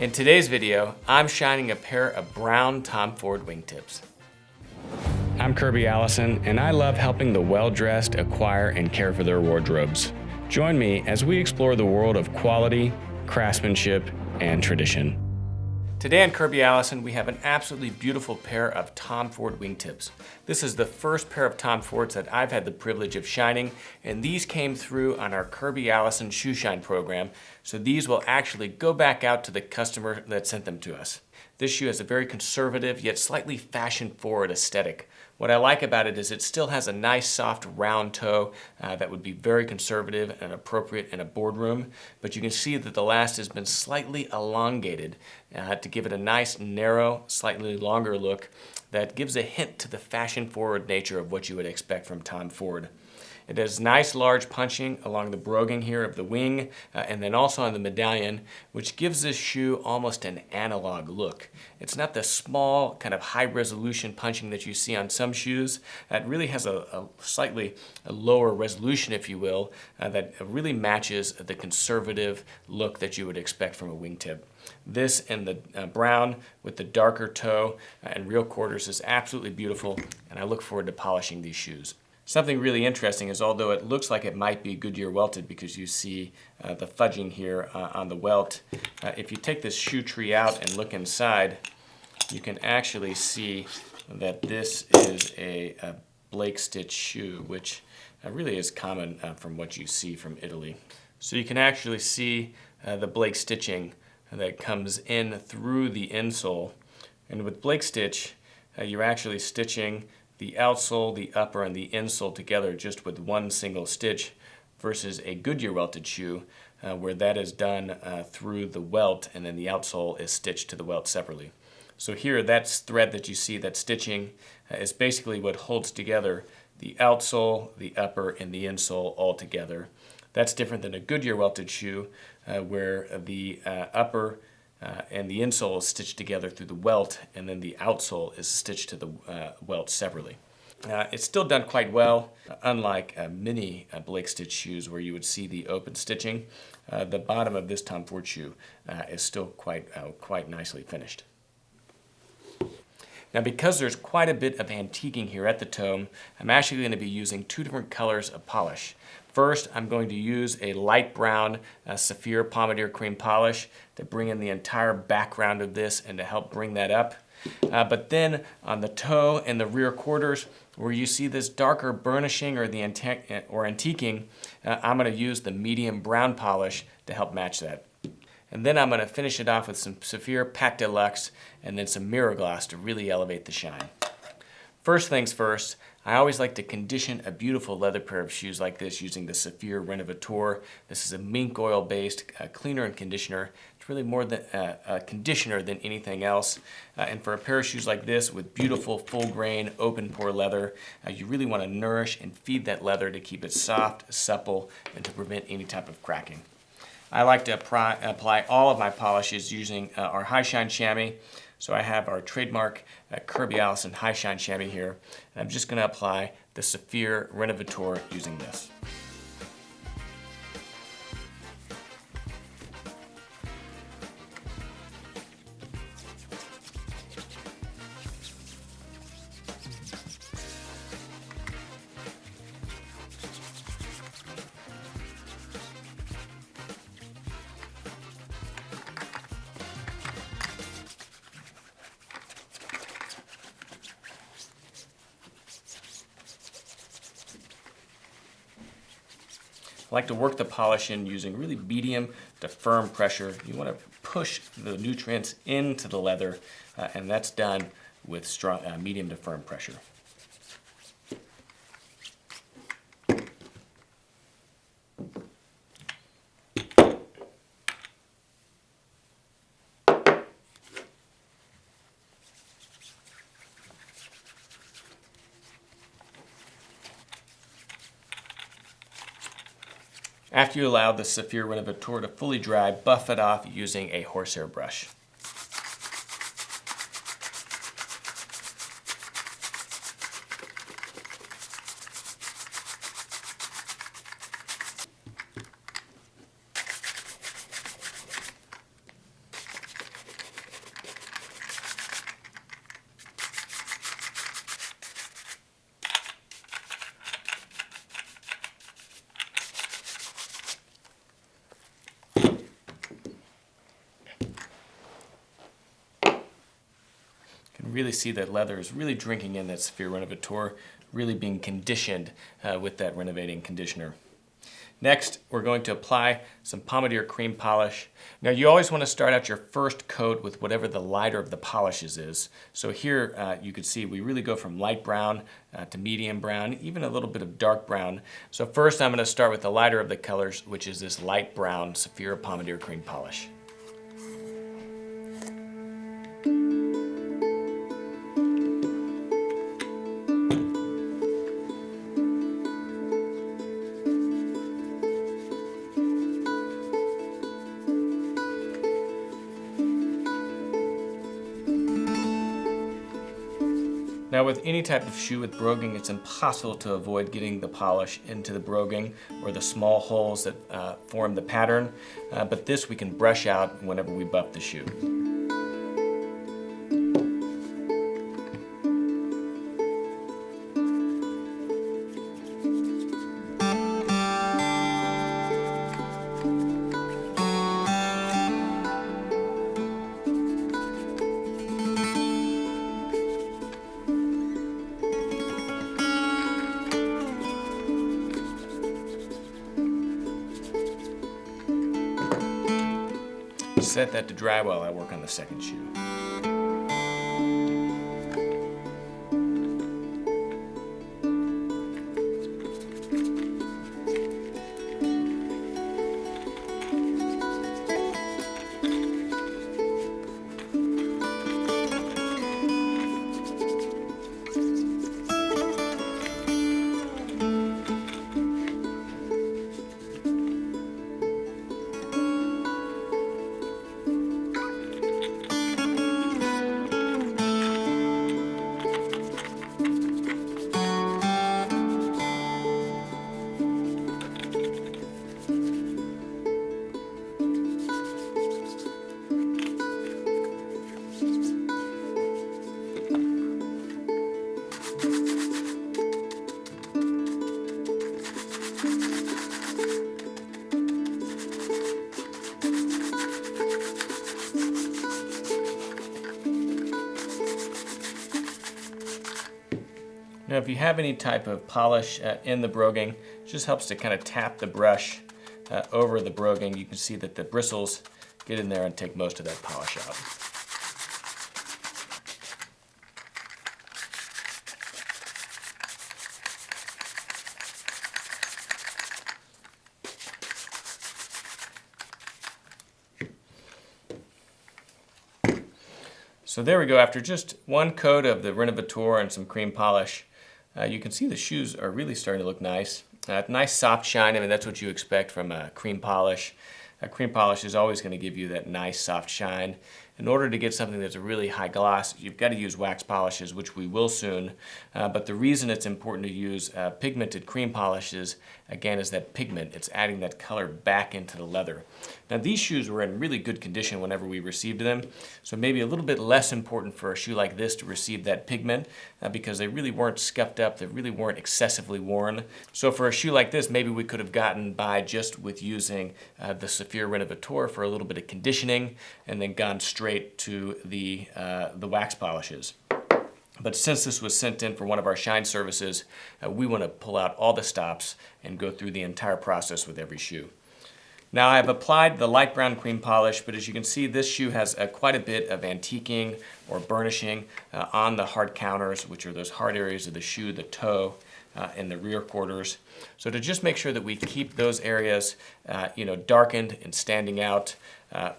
In today's video, I'm shining a pair of brown Tom Ford wingtips. I'm Kirby Allison, and I love helping the well-dressed acquire and care for their wardrobes. Join me as we explore the world of quality, craftsmanship, and tradition. Today on Kirby Allison, we have an absolutely beautiful pair of Tom Ford wingtips. This is the first pair of Tom Fords that I've had the privilege of shining, and these came through on our Kirby Allison Shoe Shine program, so these will actually go back out to the customer that sent them to us. This shoe has a very conservative yet slightly fashion-forward aesthetic. What I like about it is it still has a nice soft round toe that would be very conservative and appropriate in a boardroom, but you can see that the last has been slightly elongated to give it a nice narrow, slightly longer look that gives a hint to the fashion-forward nature of what you would expect from Tom Ford. It has nice large punching along the broguing here of the wing and then also on the medallion, which gives this shoe almost an analog look. It's not the small kind of high resolution punching that you see on some shoes. It really has a slightly lower resolution, if you will, that really matches the conservative look that you would expect from a wingtip. This and the brown with the darker toe and real quarters is absolutely beautiful, and I look forward to polishing these shoes. Something really interesting is, although it looks like it might be Goodyear welted because you see the fudging here on the welt, if you take this shoe tree out and look inside, you can actually see that this is a Blake stitch shoe, which really is common from what you see from Italy. So you can actually see the Blake stitching that comes in through the insole. And with Blake stitch, you're actually stitching the outsole, the upper, and the insole together just with one single stitch versus a Goodyear welted shoe where that is done through the welt and then the outsole is stitched to the welt separately. So here, that thread that you see, that stitching, is basically what holds together the outsole, the upper, and the insole all together. That's different than a Goodyear welted shoe where the upper and the insole is stitched together through the welt, and then the outsole is stitched to the welt separately. It's still done quite well, unlike many Blake stitch shoes where you would see the open stitching. The bottom of this Tom Ford shoe is still quite nicely finished. Now, because there's quite a bit of antiquing here at the toe, I'm actually going to be using two different colors of polish. First, I'm going to use a light brown Saphir Pommadier cream polish to bring in the entire background of this and to help bring that up. But then on the toe and the rear quarters, where you see this darker burnishing or the antiquing, I'm going to use the medium brown polish to help match that. And then I'm going to finish it off with some Saphir Pate Luxe and then some mirror gloss to really elevate the shine. First things first, I always like to condition a beautiful leather pair of shoes like this using the Saphir Renovateur. This is a mink oil based cleaner and conditioner. It's really more than a conditioner than anything else. And for a pair of shoes like this with beautiful full grain open pore leather, you really want to nourish and feed that leather to keep it soft, supple, and to prevent any type of cracking. I like to apply all of my polishes using our High Shine chamois. So I have our trademark Kirby Allison High Shine chamois here. And I'm just going to apply the Saphir Renovateur using this. I like to work the polish in using really medium to firm pressure. You want to push the nutrients into the leather, and that's done with strong, medium to firm pressure. After you allow the Saphir Renovateur to fully dry, buff it off using a horsehair brush. You really see that leather is really drinking in that Saphir Renovateur, really being conditioned with that renovating conditioner. Next, we're going to apply some Pommadier cream polish. Now, you always want to start out your first coat with whatever the lighter of the polishes is. So here you can see we really go from light brown to medium brown, even a little bit of dark brown. So first I'm going to start with the lighter of the colors, which is this light brown Saphir Pommadier cream polish. Now with any type of shoe with broguing, it's impossible to avoid getting the polish into the broguing or the small holes that form the pattern, but this we can brush out whenever we buff the shoe. Set that to dry while I work on the second shoe. Now if you have any type of polish in the broguing, it just helps to kind of tap the brush over the broguing. You can see that the bristles get in there and take most of that polish out. So there we go. After just one coat of the Renovateur and some cream polish, you can see the shoes are really starting to look nice. Nice soft shine. I mean, that's what you expect from a cream polish. Cream polish is always going to give you that nice soft shine. In order to get something that's a really high gloss, you've got to use wax polishes, which we will soon. But the reason it's important to use pigmented cream polishes, again, is that pigment. It's adding that color back into the leather. Now these shoes were in really good condition whenever we received them, so maybe a little bit less important for a shoe like this to receive that pigment because they really weren't scuffed up, they really weren't excessively worn. So for a shoe like this, maybe we could have gotten by just with using the Saphir Renovateur for a little bit of conditioning and then gone straight to the wax polishes. But since this was sent in for one of our shine services, we want to pull out all the stops and go through the entire process with every shoe. Now I've applied the light brown cream polish, but as you can see, this shoe has quite a bit of antiquing or burnishing on the hard counters, which are those hard areas of the shoe, the toe, and the rear quarters. So to just make sure that we keep those areas darkened and standing out,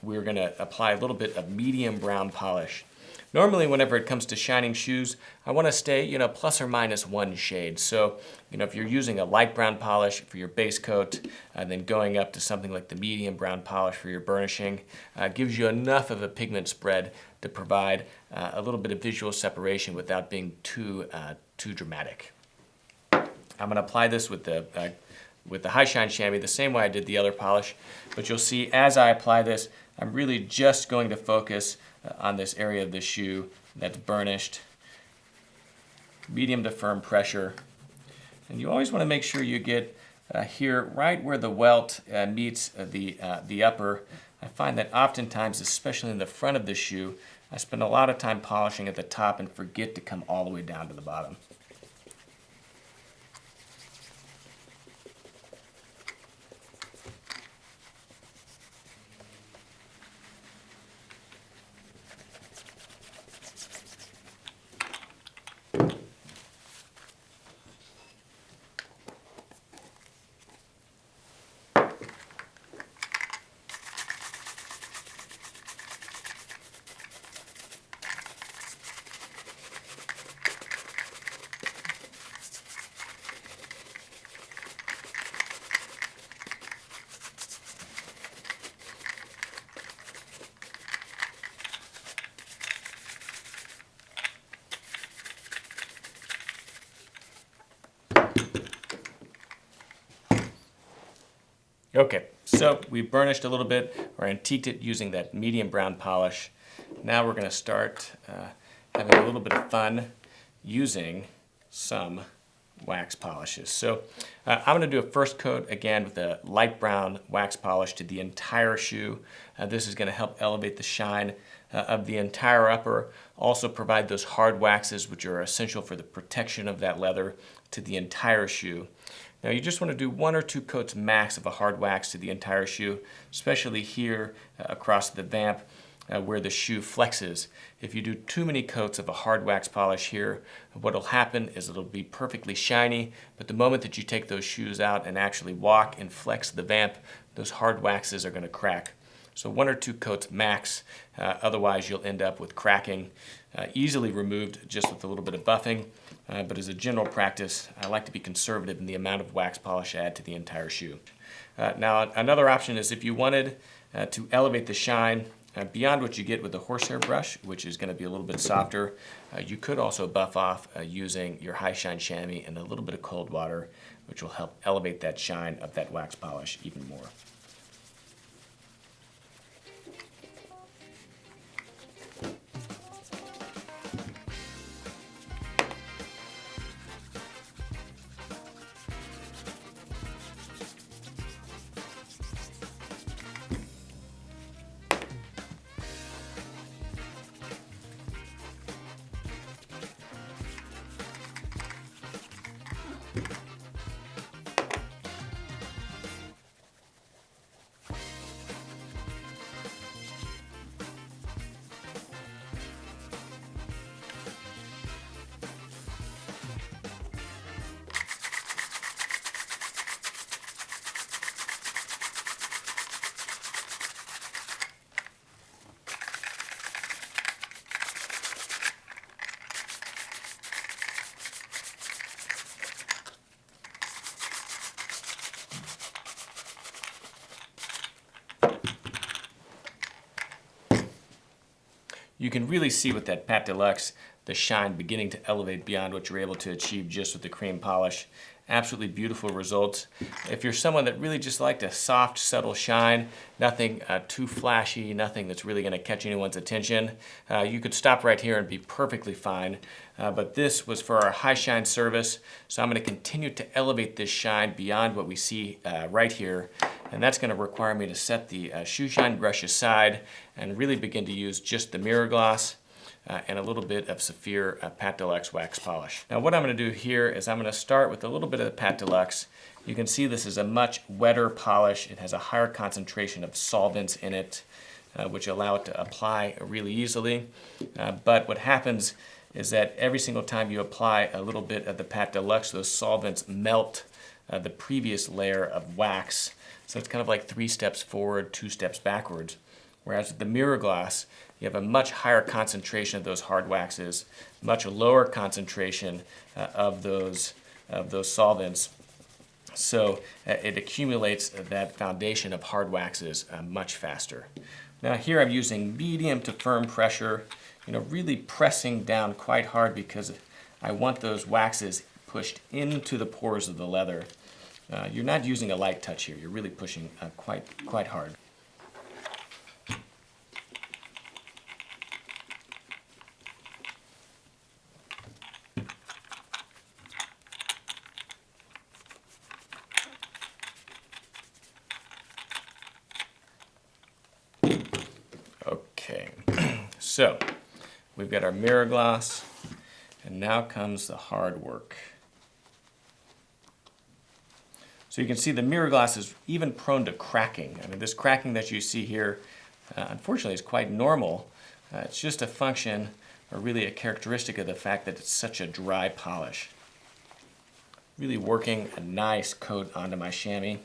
we're going to apply a little bit of medium brown polish. Normally, whenever it comes to shining shoes, I want to stay, plus or minus one shade. So, if you're using a light brown polish for your base coat, then going up to something like the medium brown polish for your burnishing, gives you enough of a pigment spread to provide a little bit of visual separation without being too dramatic. I'm going to apply this with the high shine chamois the same way I did the other polish, but you'll see as I apply this, I'm really just going to focus on this area of the shoe that's burnished, medium to firm pressure. And you always want to make sure you get here right where the welt meets the upper. I find that oftentimes, especially in the front of the shoe, I spend a lot of time polishing at the top and forget to come all the way down to the bottom. Okay, so we burnished a little bit or antiqued it using that medium brown polish. Now we're going to start having a little bit of fun using some wax polishes. So I'm going to do a first coat again with a light brown wax polish to the entire shoe. This is going to help elevate the shine of the entire upper, also provide those hard waxes which are essential for the protection of that leather to the entire shoe. Now you just want to do 1 or 2 coats max of a hard wax to the entire shoe, especially here across the vamp where the shoe flexes. If you do too many coats of a hard wax polish here, what will happen is it'll be perfectly shiny, but the moment that you take those shoes out and actually walk and flex the vamp, those hard waxes are going to crack. So 1 or 2 coats max, otherwise you'll end up with cracking. Easily removed just with a little bit of buffing, but as a general practice, I like to be conservative in the amount of wax polish I add to the entire shoe. Now another option is if you wanted to elevate the shine beyond what you get with the horsehair brush, which is going to be a little bit softer, you could also buff off using your high shine chamois and a little bit of cold water, which will help elevate that shine of that wax polish even more. You can really see with that Pate Luxe the shine beginning to elevate beyond what you're able to achieve just with the cream polish. Absolutely beautiful results. If you're someone that really just liked a soft, subtle shine, nothing too flashy, nothing that's really going to catch anyone's attention, you could stop right here and be perfectly fine. But this was for our high shine service, so I'm going to continue to elevate this shine beyond what we see right here. And that's going to require me to set the shoe shine brush aside and really begin to use just the mirror gloss and a little bit of Saphir Pate Luxe wax polish. Now what I'm going to do here is I'm going to start with a little bit of the Pate Luxe. You can see this is a much wetter polish. It has a higher concentration of solvents in it, which allow it to apply really easily. But what happens is that every single time you apply a little bit of the Pate Luxe, those solvents melt the previous layer of wax. So it's kind of like 3 steps forward, 2 steps backwards. Whereas with the mirror gloss, you have a much higher concentration of those hard waxes, much lower concentration of those solvents. So it accumulates that foundation of hard waxes much faster. Now here I'm using medium to firm pressure, really pressing down quite hard because I want those waxes pushed into the pores of the leather. You're not using a light touch here, you're really pushing quite hard. Okay, so we've got our mirror gloss, and now comes the hard work. So you can see the mirror gloss is even prone to cracking. I mean, this cracking that you see here, unfortunately, is quite normal. It's just a function, or really a characteristic of the fact that it's such a dry polish. Really working a nice coat onto my chamois,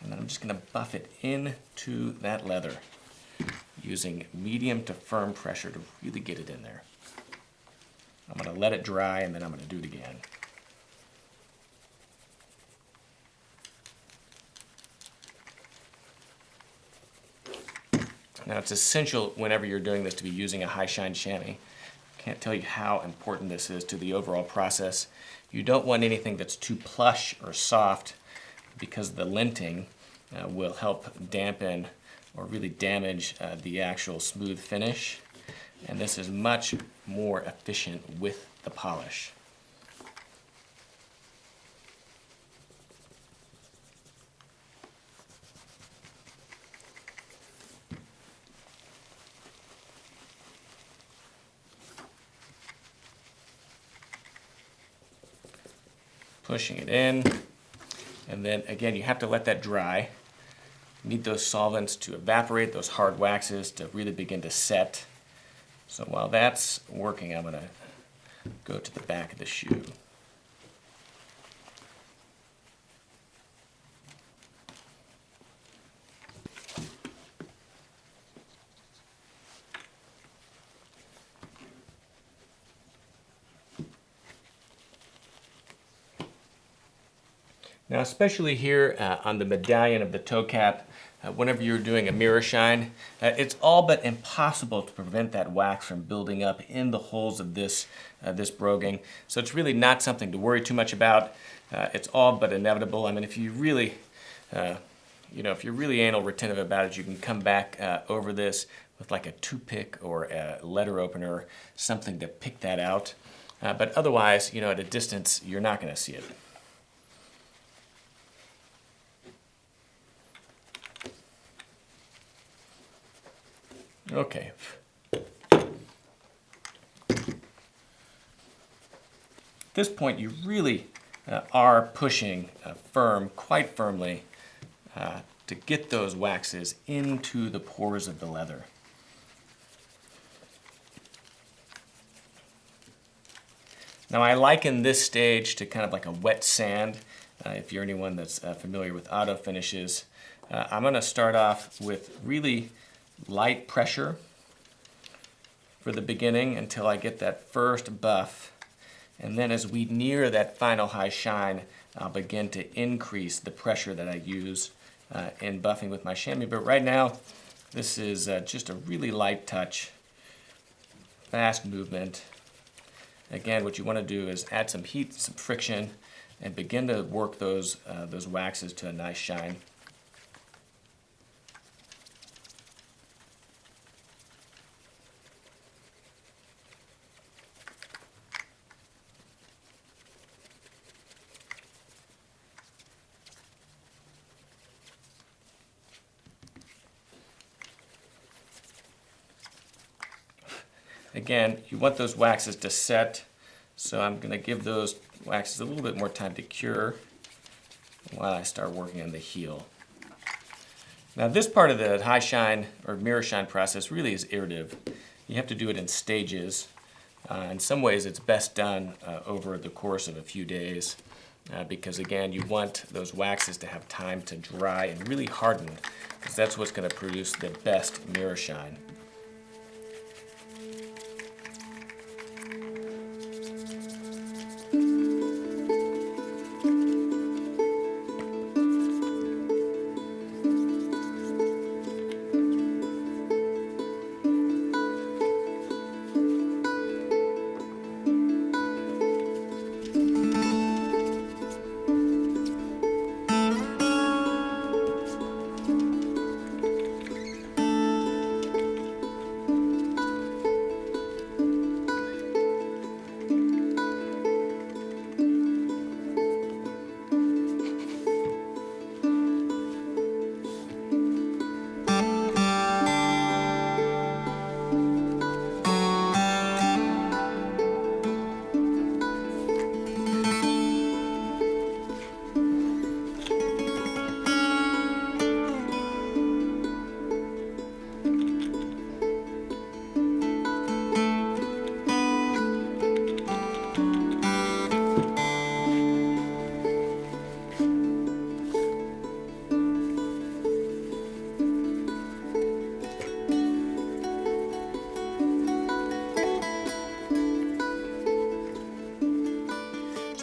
and then I'm just going to buff it into that leather using medium to firm pressure to really get it in there. I'm going to let it dry, and then I'm going to do it again. Now, it's essential whenever you're doing this to be using a high shine chamois. Can't tell you how important this is to the overall process. You don't want anything that's too plush or soft, because the linting will help dampen or really damage the actual smooth finish. And this is much more efficient with the polish. Pushing it in, and then again you have to let that dry. You need those solvents to evaporate, those hard waxes to really begin to set. So while that's working, I'm going to go to the back of the shoe. Now, especially here on the medallion of the toe cap, whenever you're doing a mirror shine, it's all but impossible to prevent that wax from building up in the holes of this broguing. So it's really not something to worry too much about. It's all but inevitable. I mean, if you really, if you're really anal retentive about it, you can come back over this with like a toothpick or a letter opener, something to pick that out. But otherwise, at a distance, you're not going to see it. Okay. At this point, you really are pushing quite firmly, to get those waxes into the pores of the leather. Now, I liken this stage to kind of like a wet sand. If you're anyone that's familiar with auto finishes, I'm going to start off with really light pressure for the beginning until I get that first buff, and then as we near that final high shine, I'll begin to increase the pressure that I use in buffing with my chamois. But right now, this is just a really light touch, fast movement. Again, what you want to do is add some heat, some friction, and begin to work those waxes to a nice shine. Again, you want those waxes to set, so I'm going to give those waxes a little bit more time to cure while I start working on the heel. Now, this part of the high shine or mirror shine process really is iterative. You have to do it in stages. In some ways, it's best done over the course of a few days because, again, you want those waxes to have time to dry and really harden, because that's what's going to produce the best mirror shine.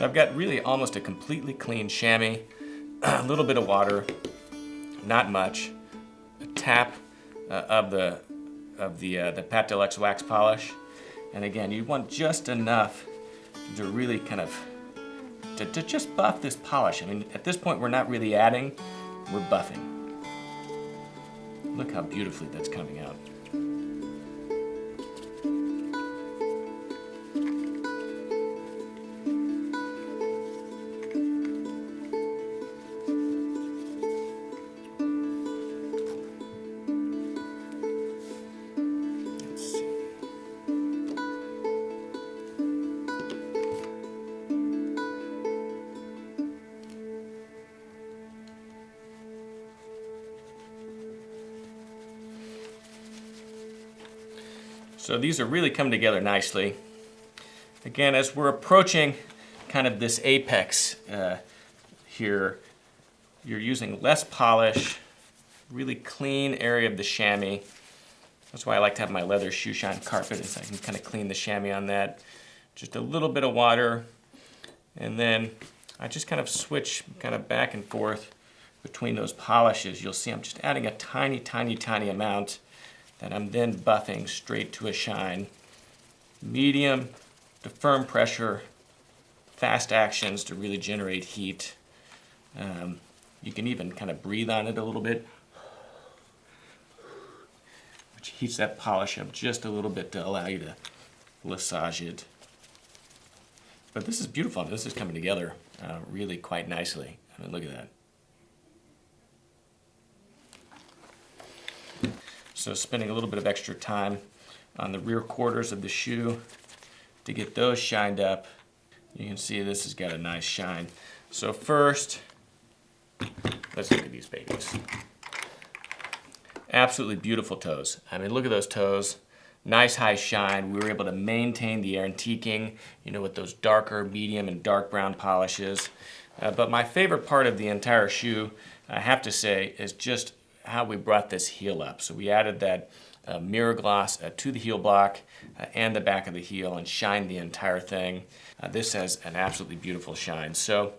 So I've got really almost a completely clean chamois, a little bit of water, not much, a tap of the Pate Luxe wax polish, and again, you want just enough to really kind of to just buff this polish. I mean, at this point, we're not really adding, we're buffing. Look how beautifully that's coming out. So these are really coming together nicely. Again, as we're approaching kind of this apex here, you're using less polish, really clean area of the chamois. That's why I like to have my leather shoe shine carpet, is I can kind of clean the chamois on that. Just a little bit of water, and then I just kind of switch kind of back and forth between those polishes. You'll see I'm just adding a tiny, tiny, tiny amount that I'm then buffing straight to a shine. Medium to firm pressure, fast actions to really generate heat. You can even kind of breathe on it a little bit, which heats that polish up just a little bit to allow you to massage it. But this is beautiful. This is coming together really quite nicely. I mean, look at that. So spending a little bit of extra time on the rear quarters of the shoe to get those shined up. You can see this has got a nice shine. So first, let's look at these babies. Absolutely beautiful toes. I mean, look at those toes. Nice high shine. We were able to maintain the antiquing, you know, with those darker, medium, and dark brown polishes. But my favorite part of the entire shoe, I have to say, is just how we brought this heel up. So we added that mirror gloss to the heel block and the back of the heel and shined the entire thing. This has an absolutely beautiful shine. So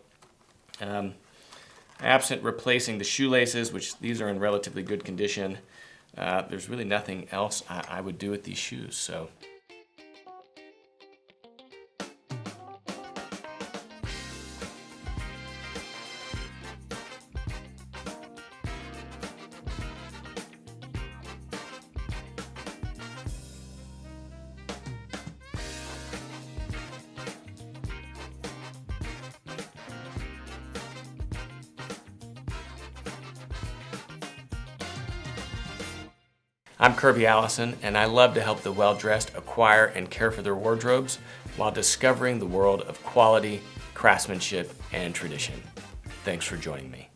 absent replacing the shoelaces, which these are in relatively good condition, there's really nothing else I would do with these shoes. So. I'm Kirby Allison, and I love to help the well-dressed acquire and care for their wardrobes while discovering the world of quality, craftsmanship, and tradition. Thanks for joining me.